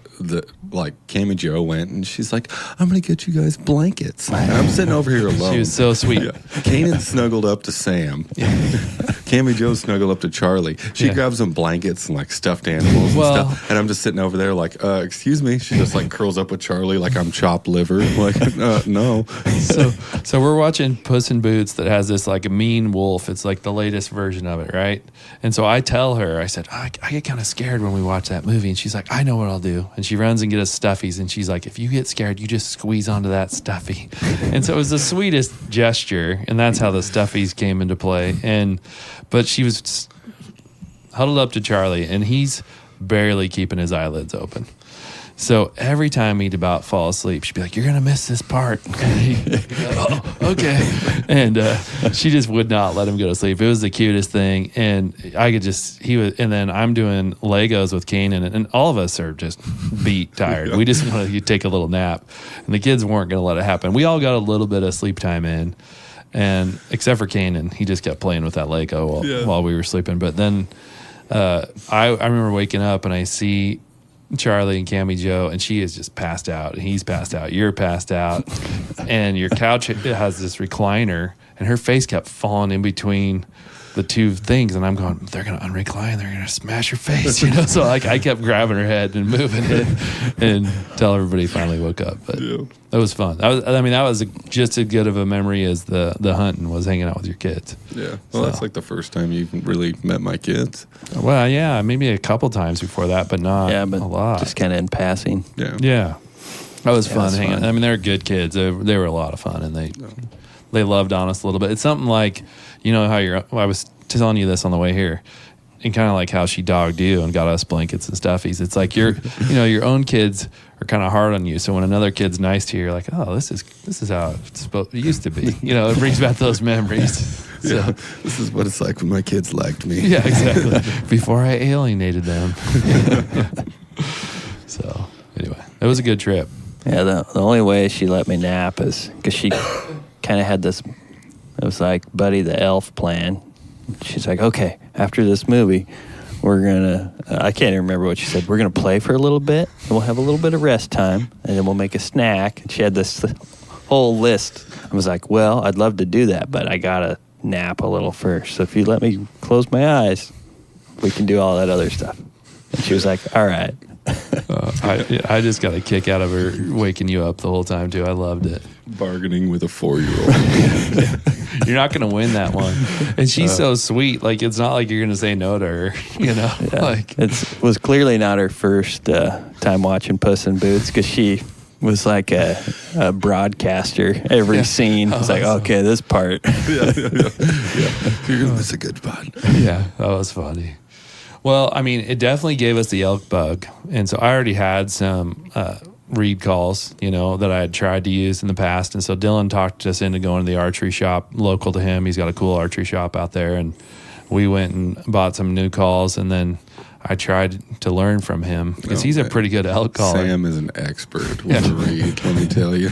S2: like Cam and Joe went, and she's like, "I'm gonna get you guys blankets." And I'm sitting over here alone.
S1: She was so sweet.
S2: Yeah. Kanan snuggled up to Sam. Cam and Joe snuggled up to Charlie. She grabs some blankets and like stuffed animals and stuff. And I'm just sitting over there like, excuse me. She just like curls up with Charlie like I'm chopped liver. Like, no.
S1: So we're watching Puss in Boots that has this like a mean wolf. It's like the latest version of it, right? And so I tell her, I said, I get kind of scared when we watch that movie. And she's like, I know what I'll do. And she runs and gets us stuffies. And she's like, if you get scared, you just squeeze onto that stuffy. And so it was the sweetest gesture. And that's how the stuffies came into play. But she was huddled up to Charlie, and he's barely keeping his eyelids open. So every time he'd about fall asleep, she'd be like, "You're gonna miss this part." And he'd be like, "Oh, okay." And she just would not let him go to sleep. It was the cutest thing, and and then I'm doing Legos with Kanan, and all of us are just beat tired. We just want to take a little nap, and the kids weren't gonna let it happen. We all got a little bit of sleep time in, and except for Kanan, he just kept playing with that Lego while we were sleeping. But then I remember waking up and I see Charlie and Cammy Joe, and she is just passed out, and he's passed out, you're passed out, and your couch has this recliner, and her face kept falling in between the two things, and I'm going, they're going to unrecline, they're going to smash her face, So like I kept grabbing her head and moving it until everybody finally woke up. But that was fun. That was just as good of a memory as the hunting was hanging out with your kids.
S2: Yeah. Well, that's like the first time you really met my kids.
S1: Well, yeah, maybe a couple times before that, but not a lot.
S3: Just kind of in passing.
S2: Yeah.
S1: Yeah. That was fun hanging. I mean, they're good kids. They were a lot of fun, and they loved on us a little bit. It's something like, how I was telling you this on the way here, and kind of like how she dogged you and got us blankets and stuffies. It's like your own kids are kind of hard on you. So when another kid's nice to you, you're like, oh, this is how it used to be. It brings back those memories. So,
S2: this is what it's like when my kids liked me.
S1: Yeah, exactly. Before I alienated them. So anyway, it was a good trip.
S3: Yeah, the only way she let me nap is because she kind of had this, it was like Buddy the Elf plan. She's like, okay, after this movie, we're going to, I can't even remember what she said, we're going to play for a little bit, and we'll have a little bit of rest time, and then we'll make a snack. And she had this whole list. I was like, well, I'd love to do that, but I got to nap a little first. So if you let me close my eyes, we can do all that other stuff. And she was like, all right.
S1: I just got a kick out of her waking you up the whole time too. I loved it.
S2: Bargaining with a 4-year-old.
S1: You're not going to win that one. And she's so sweet. Like, it's not like you're going to say no to her,
S3: Yeah.
S1: Like,
S3: it was clearly not her first time watching Puss in Boots, because she was like a broadcaster. Every scene was like, okay, this part.
S2: Yeah. You're going to miss a good part.
S1: Yeah, that was funny. Well, I mean, it definitely gave us the elk bug. And so I already had some reed calls, that I had tried to use in the past. And so Dylan talked us into going to the archery shop local to him. He's got a cool archery shop out there. And we went and bought some new calls. And then I tried to learn from him because he's a pretty good elk caller.
S2: Sam is an expert with a reed, let me tell you.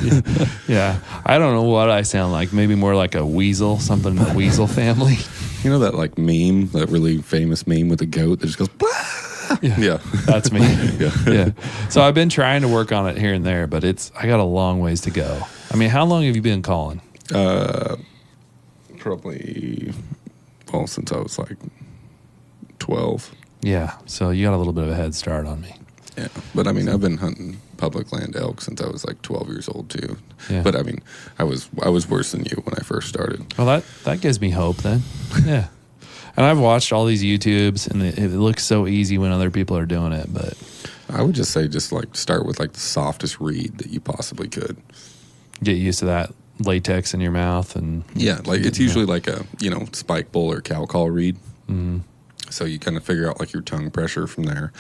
S1: Yeah. I don't know what I sound like. Maybe more like a weasel, something in the weasel family.
S2: You know that like meme, that really famous meme with a goat that just goes, blah! Yeah.
S1: That's me. Yeah. So I've been trying to work on it here and there, but I got a long ways to go. I mean, how long have you been calling?
S2: Probably, since I was like 12.
S1: Yeah. So you got a little bit of a head start on me.
S2: Yeah. But I mean, I've been hunting public land elk since I was like 12 years old too.
S1: Yeah.
S2: But I mean, I was worse than you when I first started.
S1: Well, that gives me hope then. Yeah. And I've watched all these YouTubes, and it looks so easy when other people are doing it. But
S2: I would just say, start with like the softest reed that you possibly could.
S1: Get used to that latex in your mouth, and
S2: it's usually like a spike bull or cow call reed.
S1: Mm-hmm.
S2: So you kind of figure out like your tongue pressure from there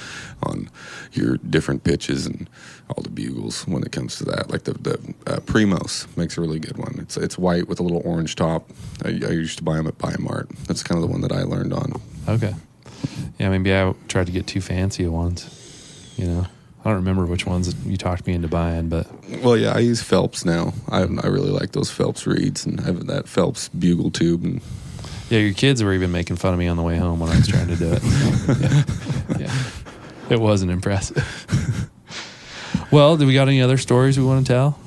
S2: on your different pitches and all the bugles when it comes to that. Like the Primos makes a really good one. It's white with a little orange top. I used to buy them at Buy Mart. That's kind of the one that I learned on.
S1: Okay. Yeah, maybe I tried to get too fancy ones. I don't remember which ones you talked me into buying, but...
S2: Well, yeah, I use Phelps now. I really like those Phelps reeds, and I have that Phelps bugle tube. And
S1: yeah, your kids were even making fun of me on the way home when I was trying to do it. Yeah. It wasn't impressive. Well, do we got any other stories we want to tell?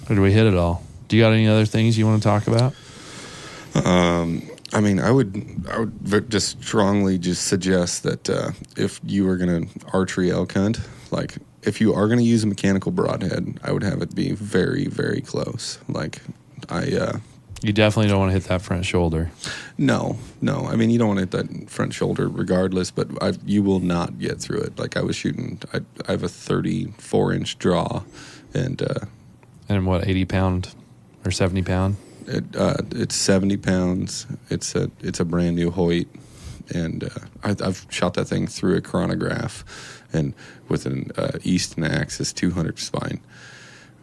S1: Or do we hit it all? Do you got any other things you want to talk about?
S2: I mean, I would just strongly just suggest that if you were going to archery elk hunt, like if you are going to use a mechanical broadhead, I would have it be very, very close. Like
S1: You definitely don't want to hit that front shoulder.
S2: No. I mean, you don't want to hit that front shoulder regardless, but you will not get through it. Like I was shooting, I have a 34-inch draw, and
S1: what, 80 pound or 70 pound?
S2: It's 70 pounds. It's a brand new Hoyt, and I've shot that thing through a chronograph, and with an Easton Axis 200 spine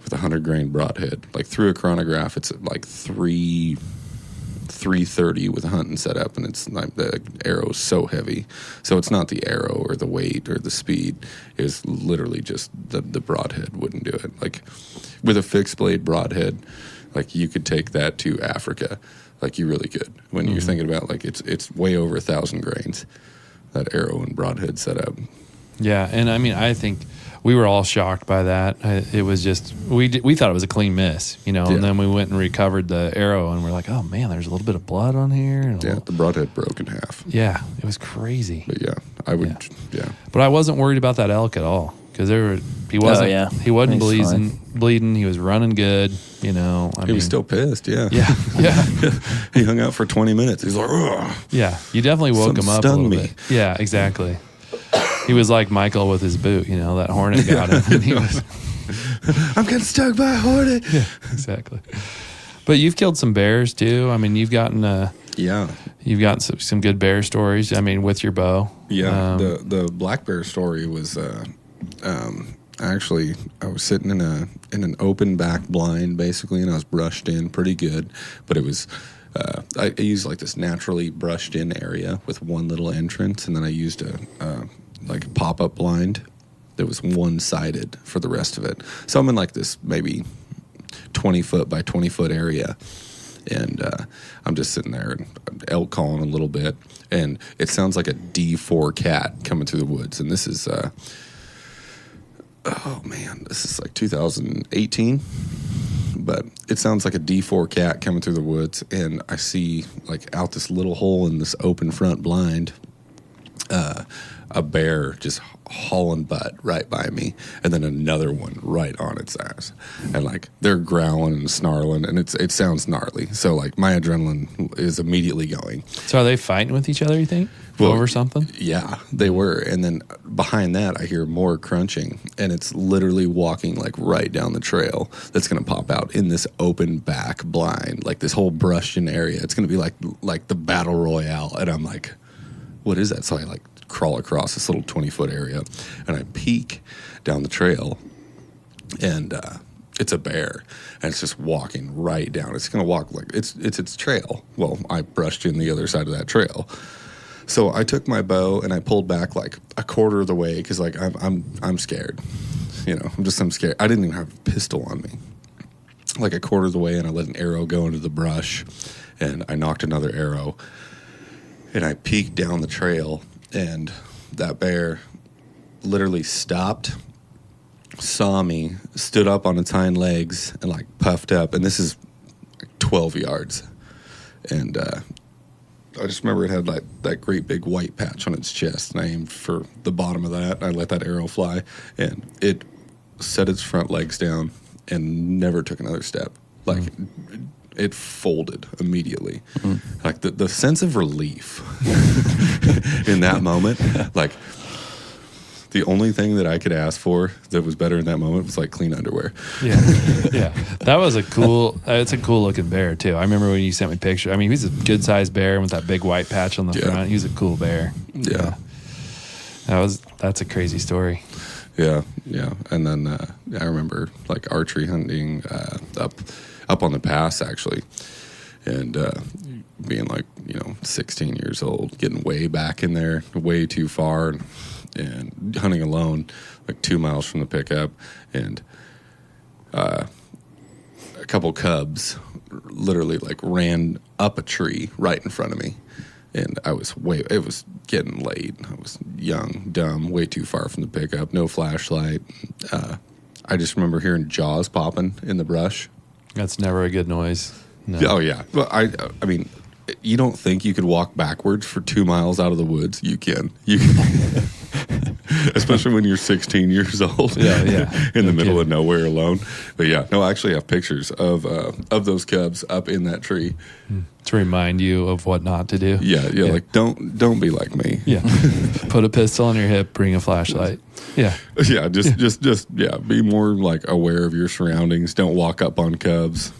S2: with a 100 grain broadhead. Like through a chronograph, it's like 330 with a hunting setup, and it's like the arrow is so heavy. So it's not the arrow or the weight or the speed. It's literally just the broadhead wouldn't do it. Like with a fixed blade broadhead, like you could take that to Africa, like you really could. When you're thinking about like it's way over 1,000 grains, that arrow and broadhead setup.
S1: Yeah, and I mean, I think we were all shocked by that. It was just we thought it was a clean miss, you know. Yeah. And then we went and recovered the arrow, and we're like, oh man, there's a little bit of blood on here. And
S2: the broadhead broke in half.
S1: Yeah, it was crazy.
S2: But yeah, I would. Yeah.
S1: But I wasn't worried about that elk at all because he wasn't. Oh, yeah. He wasn't bleeding. He was running good. You know,
S2: he was still pissed. Yeah.
S1: Yeah.
S2: He hung out for 20 minutes. He's like, ugh.
S1: Yeah, you definitely woke him up a little bit. Yeah, exactly. He was like Michael with his boot, you know, that hornet got him. And he was,
S2: I'm getting stuck by a hornet.
S1: Yeah, exactly. But you've killed some bears too. I mean, you've gotten some good bear stories. I mean, with your bow.
S2: Yeah, the black bear story was actually I was sitting in an open back blind basically, and I was brushed in pretty good, but it was. I used like this naturally brushed in area with one little entrance, and then I used a pop-up blind that was one-sided for the rest of it. So I'm in like this maybe 20 foot by 20 foot area, and I'm just sitting there and elk calling a little bit, and it sounds like a D4 cat coming through the woods, and this is this is like 2018. But it sounds like a D4 cat coming through the woods, and I see like out this little hole in this open front blind, a bear just hauling butt right by me, and then another one right on its ass, and like they're growling and snarling, and it sounds gnarly. So like my adrenaline is immediately going.
S1: So are they fighting with each other, you think? Over something?
S2: Yeah, they were. And then behind that, I hear more crunching, and it's literally walking like right down the trail that's going to pop out in this open back blind, like this whole brushed in area. It's going to be like the battle royale. And I'm like, what is that? So I like crawl across this little 20-foot area, and I peek down the trail, and it's a bear, and it's just walking right down. It's going to walk like it's its trail. Well, I brushed in the other side of that trail. So I took my bow and I pulled back like a quarter of the way because like I'm scared, you know. I'm scared. I didn't even have a pistol on me. Like a quarter of the way, and I let an arrow go into the brush, and I knocked another arrow, and I peeked down the trail, and that bear literally stopped, saw me, stood up on its hind legs, and like puffed up, and this is like 12 yards, and I just remember it had like that great big white patch on its chest, and I aimed for the bottom of that, and I let that arrow fly, and it set its front legs down and never took another step. Like it folded immediately. Like the sense of relief in that moment, like the only thing that I could ask for that was better in that moment was like clean underwear.
S1: Yeah. That was it's a cool looking bear too. I remember when you sent me a picture. I mean, he's a good sized bear with that big white patch on the front. He's a cool bear.
S2: Yeah.
S1: That's a crazy story.
S2: Yeah. And then I remember like archery hunting up on the pass actually, and being like 16 years old, getting way back in there, way too far, and hunting alone, like 2 miles from the pickup, and a couple cubs literally like ran up a tree right in front of me, and it was getting late. I was young, dumb, way too far from the pickup, no flashlight. I just remember hearing jaws popping in the brush.
S1: That's never a good noise. No.
S2: Oh yeah. Well, I mean, you don't think you could walk backwards for 2 miles out of the woods? You can. Especially when you're 16 years old.
S1: Yeah.
S2: In the middle of nowhere alone. But yeah, no, I actually have pictures of those cubs up in that tree.
S1: To remind you of what not to do.
S2: Yeah. Like don't be like me.
S1: Yeah. Put a pistol on your hip, bring a flashlight. Yeah.
S2: Yeah, just be more like aware of your surroundings. Don't walk up on cubs.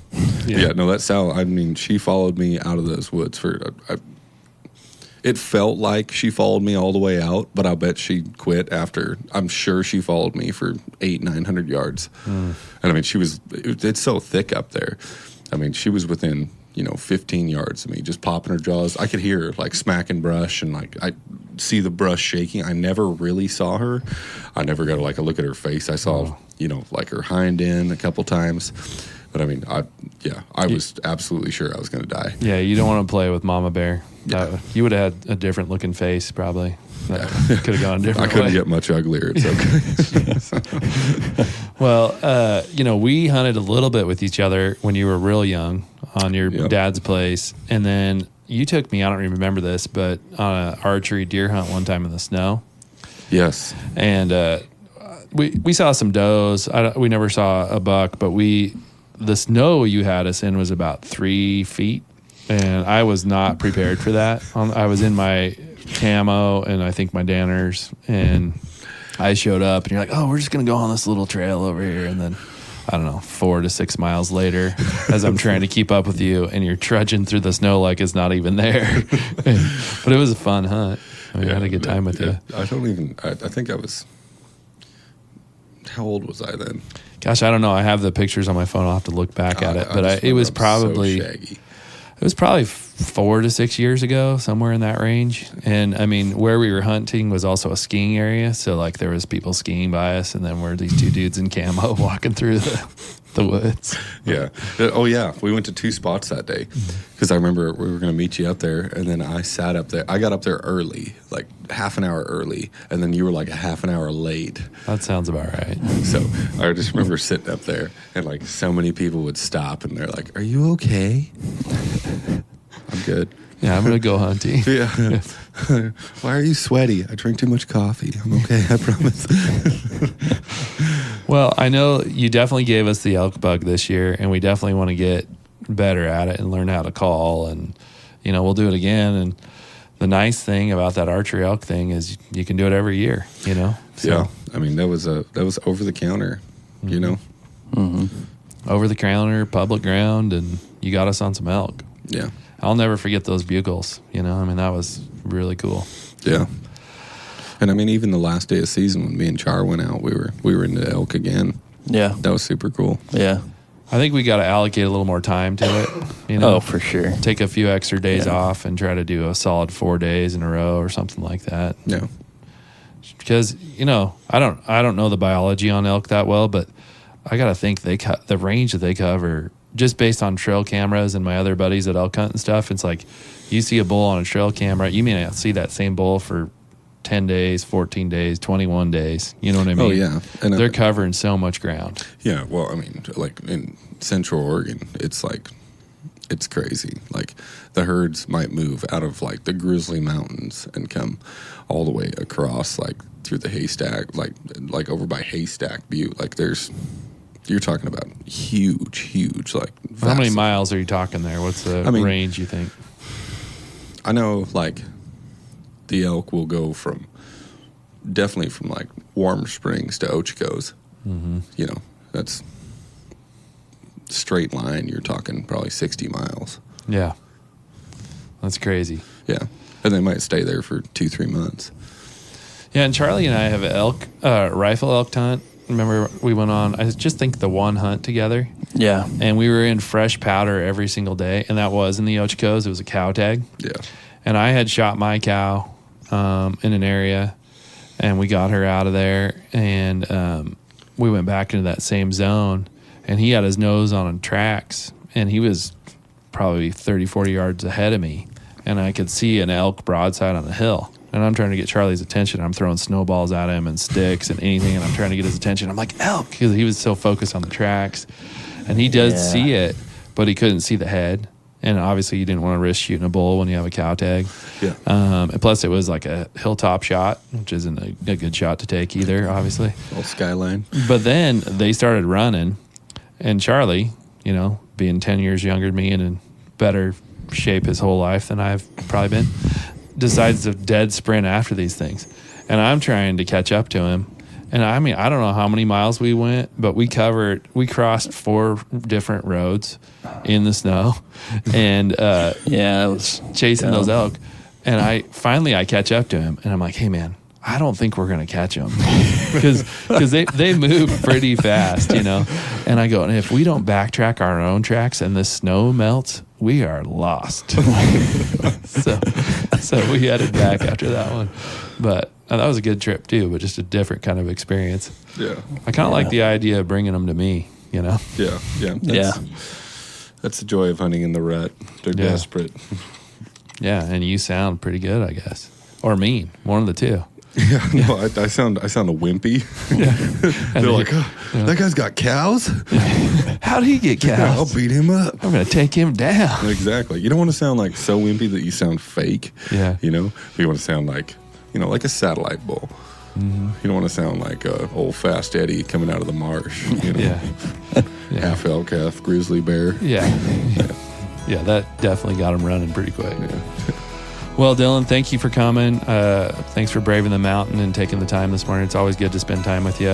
S2: Yeah, no, that's Sal. I mean, she followed me out of those woods it felt like she followed me all the way out, but I'll bet she quit after. I'm sure she followed me for 800-900 yards. And I mean, it's so thick up there. I mean, she was within 15 yards of me, just popping her jaws. I could hear her like smacking brush, and like I see the brush shaking. I never really saw her. I never got like a look at her face. I saw like her hind end a couple times. But I mean, I was absolutely sure I was going to die.
S1: Yeah, you don't want to play with Mama Bear.
S2: Yeah.
S1: You would have had a different looking face, probably. That could have gone a different
S2: I couldn't
S1: way.
S2: get much uglier. It's okay.
S1: Well, we hunted a little bit with each other when you were real young on your dad's place. And then you took me, I don't remember this, but on an archery deer hunt one time in the snow.
S2: Yes.
S1: And we saw some does. We never saw a buck, but the snow you had us in was about 3 feet, and I was not prepared for that. I was in my camo and I think my Danners, and I showed up, and you're like, "Oh, we're just gonna go on this little trail over here," and then I don't know, 4 to 6 miles later, as I'm trying to keep up with you, and you're trudging through the snow like it's not even there. But it was a fun hunt. I had a good time with you.
S2: I think I was. How old was I then?
S1: Gosh, I don't know. I have the pictures on my phone. I'll have to look back at it. But it was probably
S2: so shaggy.
S1: It was probably 4 to 6 years ago, somewhere in that range. And I mean, where we were hunting was also a skiing area. So like there was people skiing by us, and then we're these 2 dudes in camo walking through the woods.
S2: Yeah. Oh yeah. We went to 2 spots that day because I remember we were going to meet you up there, and then I sat up there. I got up there early, like half an hour early, and then you were like a half an hour late.
S1: That sounds about right.
S2: So I just remember sitting up there, and like so many people would stop, and they're like, "Are you okay?" I'm good.
S1: Yeah, I'm going to go hunting.
S2: Yeah. Why are you sweaty? I drink too much coffee. I'm okay, I promise.
S1: Well, I know you definitely gave us the elk bug this year, and we definitely want to get better at it and learn how to call, and we'll do it again. And the nice thing about that archery elk thing is you can do it every year. So,
S2: yeah, I mean that was over the counter,
S3: Mm-hmm.
S1: over the counter, public ground, and you got us on some elk.
S2: Yeah,
S1: I'll never forget those bugles. I mean that was really cool.
S2: Yeah. And I mean, even the last day of season when me and Char went out, we were into elk again.
S3: Yeah,
S2: that was super cool.
S3: Yeah,
S1: I think we got to allocate a little more time to it.
S3: Oh, for sure.
S1: Take a few extra days off and try to do a solid 4 days in a row or something like that.
S2: Yeah,
S1: because I don't know the biology on elk that well, but I got to think the range that they cover just based on trail cameras and my other buddies at elk hunt and stuff. It's like you see a bull on a trail camera, you may not see that same bull for 10 days, 14 days, 21 days. You know what I mean?
S2: Oh, yeah. And
S1: they're covering so much ground.
S2: Yeah, well, I mean, like in Central Oregon, it's crazy. Like the herds might move out of like the Grizzly Mountains and come all the way across like through the Haystack, like over by Haystack Butte. Like you're talking about huge, like vast.
S1: How many miles are you talking there? What's the range you think?
S2: I know like the elk will go definitely from like Warm Springs to Ochocos.
S1: Mm-hmm.
S2: That's straight line. You're talking probably 60 miles.
S1: Yeah. That's crazy.
S2: Yeah. And they might stay there for 2-3 months.
S1: Yeah, and Charlie and I have an rifle elk hunt. Remember we went on, I just think the one hunt together.
S3: Yeah.
S1: And we were in fresh powder every single day, and that was in the Ochocos. It was a cow tag.
S2: Yeah. And
S1: I had shot my cow in an area, and we got her out of there, and we went back into that same zone, and he had his nose on tracks, and he was probably 30, 40 yards ahead of me, and I could see an elk broadside on the hill. and I'm trying to get Charlie's attention. I'm throwing snowballs at him and sticks and anything, and I'm trying to get his attention. I'm like, elk, because he was so focused on the tracks. And he does see it, but he couldn't see the head. And obviously, you didn't want to risk shooting a bull when you have a cow tag.
S2: Yeah.
S1: And plus, it was like a hilltop shot, which isn't a good shot to take either, obviously.
S2: Old skyline.
S1: But then they started running, and Charlie, you know, being 10 years younger than me and in better shape his whole life than I've probably been, decides to dead sprint after these things. And I'm trying to catch up to him. And I mean, I don't know how many miles we went, but we crossed 4 different roads in the snow and
S3: it was
S1: chasing those elk. And I finally catch up to him and I'm like, hey man, I don't think we're going to catch them because they move pretty fast, you know? And I go, and if we don't backtrack our own tracks and the snow melts, we are lost. so we headed back after that one. But that was a good trip too, but just a different kind of experience.
S2: Yeah.
S1: I kind of like the idea of bringing them to me, you know?
S2: Yeah. That's the joy of hunting in the rut. They're desperate.
S1: Yeah, and you sound pretty good, I guess. Or mean, one of the two.
S2: Yeah, no, I sound a wimpy.
S1: Yeah.
S2: They're like, that guy's got cows?
S1: How'd he get cows?
S2: Yeah, I'll beat him up.
S1: I'm going to take him down.
S2: Exactly. You don't want to sound like so wimpy that you sound fake.
S1: Yeah.
S2: You know? You want to sound like, you know, like a satellite bull. Mm-hmm. You don't want to sound like a old Fast Eddie coming out of the marsh. You know?
S1: Yeah.
S2: Half elk, half grizzly bear.
S1: Yeah. Yeah, that definitely got him running pretty quick.
S2: Yeah.
S1: Well, Dylan, thank you for coming. Thanks for braving the mountain and taking the time this morning. It's always good to spend time with you.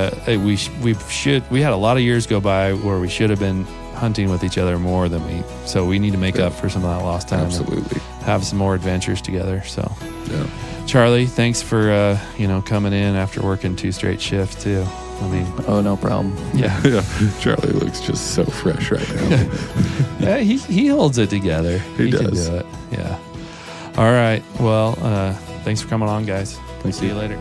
S1: We had a lot of years go by where we should have been hunting with each other more than so we need to make up for some of that lost time.
S2: Absolutely.
S1: Have some more adventures together. So,
S2: yeah.
S1: Charlie, thanks for coming in after working 2 straight shifts too. I mean,
S3: oh, no problem.
S1: Yeah.
S2: Yeah. Charlie looks just so fresh right now.
S1: Yeah, he holds it together.
S2: He does.
S1: Can do it. Yeah. All right. Well, thanks for coming on, guys.
S2: Thank
S1: See
S2: you.
S1: you later.